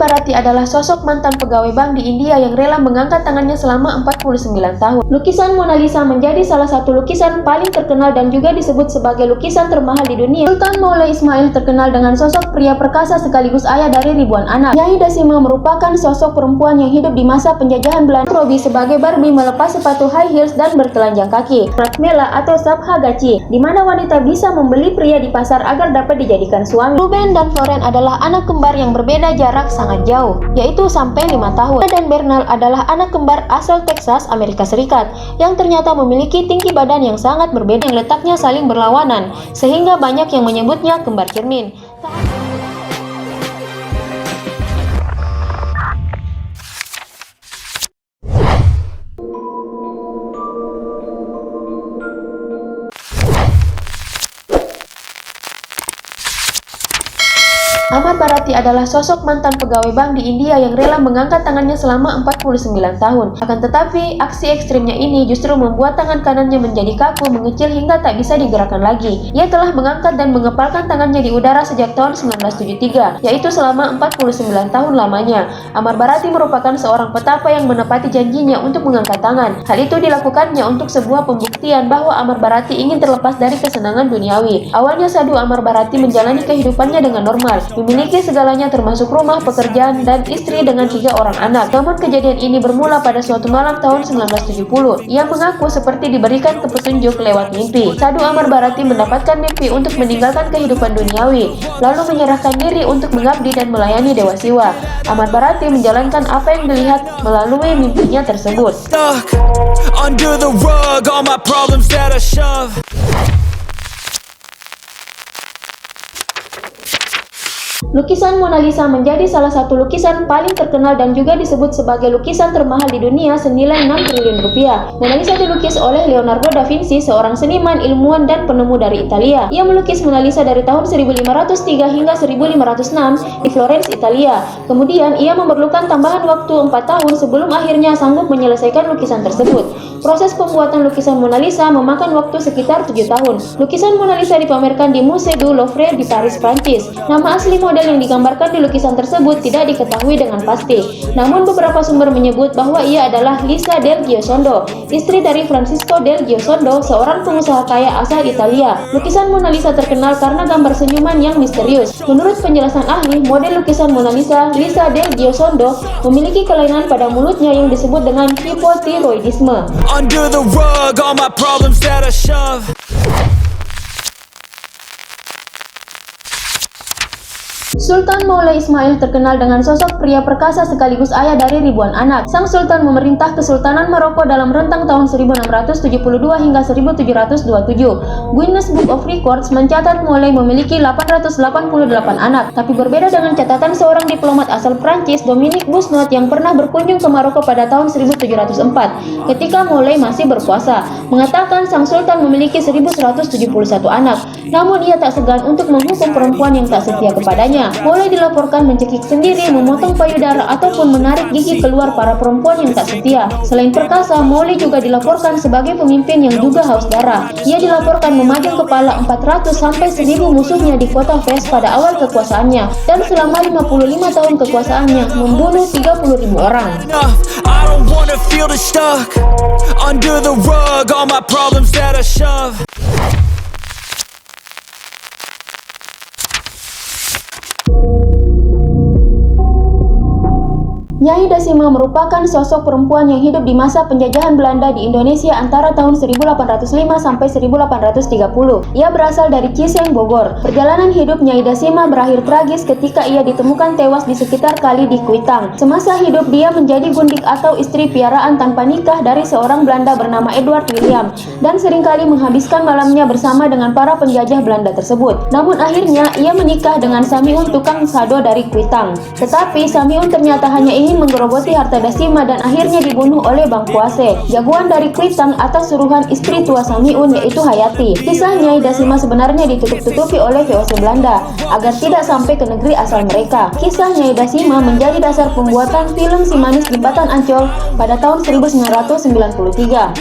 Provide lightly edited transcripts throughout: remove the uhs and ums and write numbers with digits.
Bharati adalah sosok mantan pegawai bank di India yang rela mengangkat tangannya selama 49 tahun. Lukisan Mona Lisa menjadi salah satu lukisan paling terkenal dan juga disebut sebagai lukisan termahal di dunia. Sultan Moulay Ismail terkenal dengan sosok pria perkasa sekaligus ayah dari ribuan anak. Nyai Dasima merupakan sosok perempuan yang hidup di masa penjajahan Belanda. Robi sebagai Barbie melepas sepatu high heels dan bertelanjang kaki. Pratmela atau Sabhagachi, di mana wanita bisa membeli pria di pasar agar dapat dijadikan suami. Ruben dan Floren adalah anak kembar yang berbeda jarak sangat jauh, yaitu sampai 5 tahun. Dan Bernal adalah anak kembar asal Texas, Amerika Serikat, yang ternyata memiliki tinggi badan yang sangat berbeda yang letaknya saling berlawanan, sehingga banyak yang menyebutnya kembar cermin. Amar Bharati adalah sosok mantan pegawai bank di India yang rela mengangkat tangannya selama 49 tahun. Akan tetapi, aksi ekstrimnya ini justru membuat tangan kanannya menjadi kaku, mengecil hingga tak bisa digerakkan lagi. Ia telah mengangkat dan mengepalkan tangannya di udara sejak tahun 1973, yaitu selama 49 tahun lamanya. Amar Bharati merupakan seorang petapa yang menepati janjinya untuk mengangkat tangan. Hal itu dilakukannya untuk sebuah pembuktian bahwa Amar Bharati ingin terlepas dari kesenangan duniawi. Awalnya Sadhu Amar Bharati menjalani kehidupannya dengan normal, memiliki segalanya termasuk rumah, pekerjaan, dan istri dengan 3 orang anak. Namun kejadian ini bermula pada suatu malam tahun 1970. Ia mengaku seperti diberikan petunjuk lewat mimpi. Sadhu Amar Bharati mendapatkan mimpi untuk meninggalkan kehidupan duniawi, lalu menyerahkan diri untuk mengabdi dan melayani Dewa Siwa. Amar Bharati menjalankan apa yang dilihat melalui mimpinya tersebut. Lukisan Mona Lisa menjadi salah satu lukisan paling terkenal dan juga disebut sebagai lukisan termahal di dunia senilai 6 triliun rupiah. Mona Lisa dilukis oleh Leonardo da Vinci, seorang seniman, ilmuwan, dan penemu dari Italia. Ia melukis Mona Lisa dari tahun 1503 hingga 1506 di Florence, Italia. Kemudian ia memerlukan tambahan waktu 4 tahun sebelum akhirnya sanggup menyelesaikan lukisan tersebut. Proses pembuatan lukisan Mona Lisa memakan waktu sekitar 7 tahun. Lukisan Mona Lisa dipamerkan di Musée du Louvre di Paris, Prancis. Nama asli model yang digambarkan di lukisan tersebut tidak diketahui dengan pasti. Namun beberapa sumber menyebut bahwa ia adalah Lisa del Giosondo, istri dari Francisco del Giosondo, seorang pengusaha kaya asal Italia. Lukisan Mona Lisa terkenal karena gambar senyuman yang misterius. Menurut penjelasan ahli, model lukisan Mona Lisa, Lisa del Giosondo, memiliki kelainan pada mulutnya yang disebut dengan hipotiroidisme. Under the rug, all my problems that I shove. Sultan Moulay Ismail terkenal dengan sosok pria perkasa sekaligus ayah dari ribuan anak. Sang Sultan memerintah Kesultanan Maroko dalam rentang tahun 1672 hingga 1727. Guinness Book of Records mencatat Moulay memiliki 888 anak. Tapi berbeda dengan catatan seorang diplomat asal Prancis, Dominique Busnot, yang pernah berkunjung ke Maroko pada tahun 1704 ketika Moulay masih berkuasa, mengatakan sang Sultan memiliki 1171 anak. Namun ia tak segan untuk menghukum perempuan yang tak setia kepadanya. Moulay dilaporkan mencekik sendiri, memotong payudara, ataupun menarik gigi keluar para perempuan yang tak setia. Selain perkasa, Moulay juga dilaporkan sebagai pemimpin yang juga haus darah. Ia dilaporkan memajang kepala 400 sampai 1000 musuhnya di kota Fez pada awal kekuasaannya, dan selama 55 tahun kekuasaannya membunuh 30.000 orang. Nyai Dasima merupakan sosok perempuan yang hidup di masa penjajahan Belanda di Indonesia antara tahun 1805 sampai 1830. Ia berasal dari Ciseng, Bogor. Perjalanan hidup Nyai Dasima berakhir tragis ketika ia ditemukan tewas di sekitar kali di Kuitang. Semasa hidup dia menjadi gundik atau istri piaraan tanpa nikah dari seorang Belanda bernama Edward William, dan seringkali menghabiskan malamnya bersama dengan para penjajah Belanda tersebut. Namun akhirnya ia menikah dengan Samiun, tukang sado dari Kuitang. Tetapi Samiun ternyata hanya ingin menggerogoti harta Dasima dan akhirnya dibunuh oleh Bang Kuase, jagoan dari Kuitang, atas suruhan istri tua Samiun yaitu Hayati. Kisah Nyai Dasima sebenarnya ditutup-tutupi oleh VOC Belanda agar tidak sampai ke negeri asal mereka. Kisah Nyai Dasima menjadi dasar pembuatan film Si Manis Jembatan Ancol pada tahun 1993.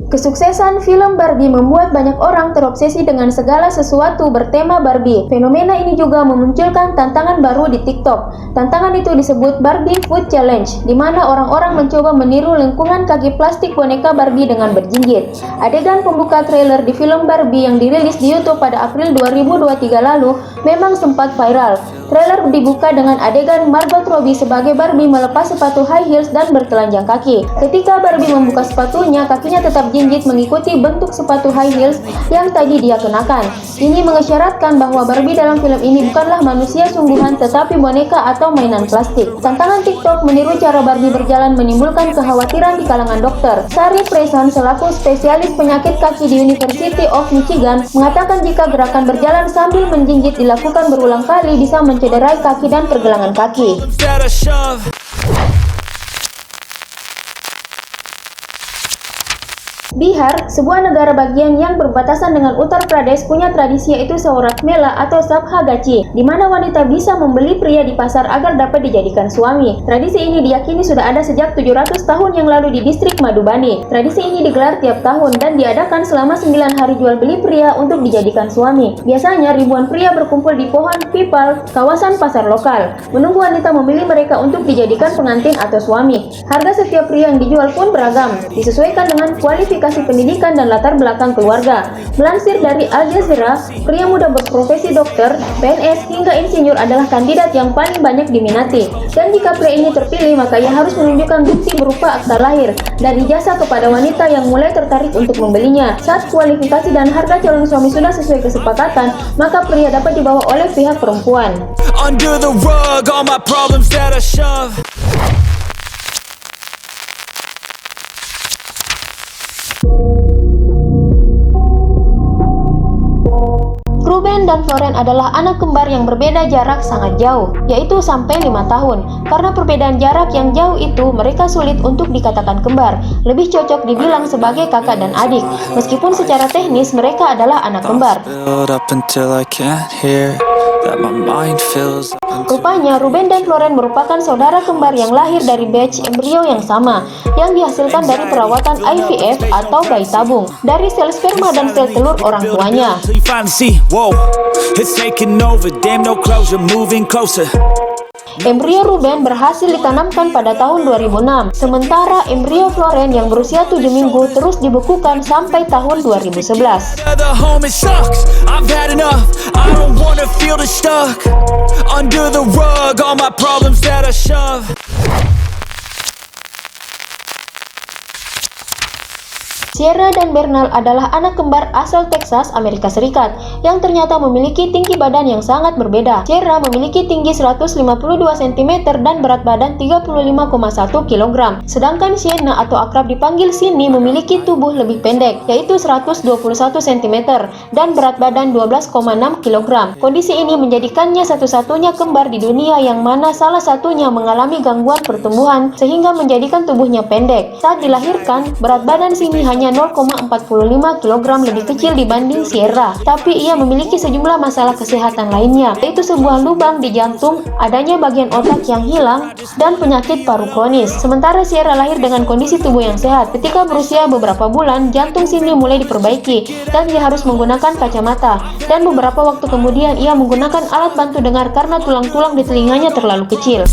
Kesuksesan film Barbie membuat banyak orang terobsesi dengan segala sesuatu bertema Barbie. Fenomena ini juga memunculkan tantangan baru di TikTok. Tantangan itu disebut Barbie Food Challenge, di mana orang-orang mencoba meniru lengkungan kaki plastik boneka Barbie dengan berjinjit. Adegan pembuka trailer di film Barbie yang dirilis di YouTube pada April 2023 lalu memang sempat viral. Trailer dibuka dengan adegan Margot Robbie sebagai Barbie melepas sepatu high heels dan bertelanjang kaki. Ketika Barbie membuka sepatunya, kakinya tetap jinjit mengikuti bentuk sepatu high heels yang tadi dia kenakan. Ini mengisyaratkan bahwa Barbie dalam film ini bukanlah manusia sungguhan tetapi boneka atau mainan plastik. Tantangan TikTok meniru cara Barbie berjalan menimbulkan kekhawatiran di kalangan dokter. Sari Presan selaku spesialis penyakit kaki di University of Michigan mengatakan jika gerakan berjalan sambil menjinjit dilakukan berulang kali bisa mencederai kaki dan pergelangan kaki. Bihar, sebuah negara bagian yang berbatasan dengan Uttar Pradesh, punya tradisi yaitu Saurat Mela atau Sabha Gachi, di mana wanita bisa membeli pria di pasar agar dapat dijadikan suami. Tradisi ini diyakini sudah ada sejak 700 tahun yang lalu di distrik Madhubani. Tradisi ini digelar tiap tahun dan diadakan selama 9 hari jual beli pria untuk dijadikan suami. Biasanya ribuan pria berkumpul di pohon pipal, kawasan pasar lokal, menunggu wanita memilih mereka untuk dijadikan pengantin atau suami. Harga setiap pria yang dijual pun beragam, disesuaikan dengan kualifikasi pendidikan dan latar belakang keluarga. Melansir dari Al Jazeera, pria muda berprofesi dokter, PNS, hingga insinyur adalah kandidat yang paling banyak diminati. Dan jika pria ini terpilih, maka ia harus menunjukkan bukti berupa akta lahir dan ijazah kepada wanita yang mulai tertarik untuk membelinya. Saat kualifikasi dan harga calon suami sudah sesuai kesepakatan, maka pria dapat dibawa oleh pihak perempuan. Under the rug, all my problems that I shove. Ruben dan Floren adalah anak kembar yang berbeda jarak sangat jauh, yaitu sampai 5 tahun. Karena perbedaan jarak yang jauh itu, mereka sulit untuk dikatakan kembar. Lebih cocok dibilang sebagai kakak dan adik, meskipun secara teknis mereka adalah anak kembar. Rupanya, Ruben dan Floren merupakan saudara kembar yang lahir dari batch embrio yang sama, yang dihasilkan dari perawatan IVF atau bayi tabung, dari sel sperma dan sel telur orang tuanya. Embrio Ruben berhasil ditanamkan pada tahun 2006, sementara embrio Floren yang berusia 7 minggu terus dibekukan sampai tahun 2011. Sierra dan Bernal adalah anak kembar asal Texas, Amerika Serikat, yang ternyata memiliki tinggi badan yang sangat berbeda. Sierra memiliki tinggi 152 cm dan berat badan 35,1 kg, sedangkan Sienna atau akrab dipanggil Cindy memiliki tubuh lebih pendek, yaitu 121 cm dan berat badan 12,6 kg. Kondisi ini menjadikannya satu-satunya kembar di dunia yang mana salah satunya mengalami gangguan pertumbuhan sehingga menjadikan tubuhnya pendek. Saat dilahirkan, berat badan Cindy hanya 0,45 kg lebih kecil dibanding Sierra, tapi ia memiliki sejumlah masalah kesehatan lainnya, yaitu sebuah lubang di jantung, adanya bagian otak yang hilang, dan penyakit paru kronis. Sementara Sierra lahir dengan kondisi tubuh yang sehat. Ketika berusia beberapa bulan, jantung Cindy mulai diperbaiki, dan ia harus menggunakan kacamata, dan beberapa waktu kemudian ia menggunakan alat bantu dengar karena tulang-tulang di telinganya terlalu kecil.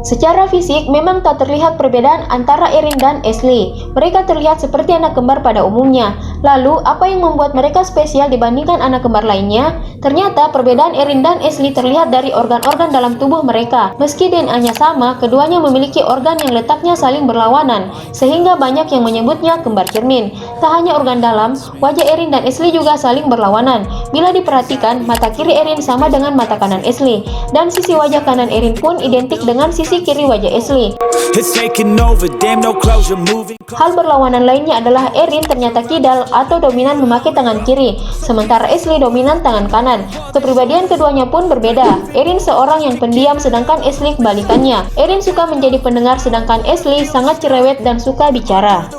Secara fisik, memang tak terlihat perbedaan antara Erin dan Ashley. Mereka terlihat seperti anak kembar pada umumnya. Lalu, apa yang membuat mereka spesial dibandingkan anak kembar lainnya? Ternyata, perbedaan Erin dan Ashley terlihat dari organ-organ dalam tubuh mereka. Meski DNA-nya sama, keduanya memiliki organ yang letaknya saling berlawanan, sehingga banyak yang menyebutnya kembar cermin. Tak hanya organ dalam, wajah Erin dan Ashley juga saling berlawanan. Bila diperhatikan, mata kiri Erin sama dengan mata kanan Ashley, dan sisi wajah kanan Erin pun identik dengan sisi kiri wajah Ashley. Hal berlawanan lainnya adalah Erin ternyata kidal atau dominan memakai tangan kiri, sementara Ashley dominan tangan kanan. Kepribadian keduanya pun berbeda. Erin seorang yang pendiam sedangkan Ashley kebalikannya. Erin suka menjadi pendengar sedangkan Ashley sangat cerewet dan suka bicara.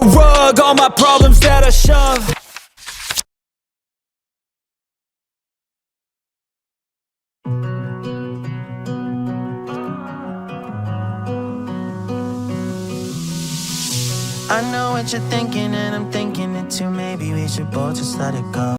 I know what you're thinking and I'm thinking it too. Maybe we should both just let it go.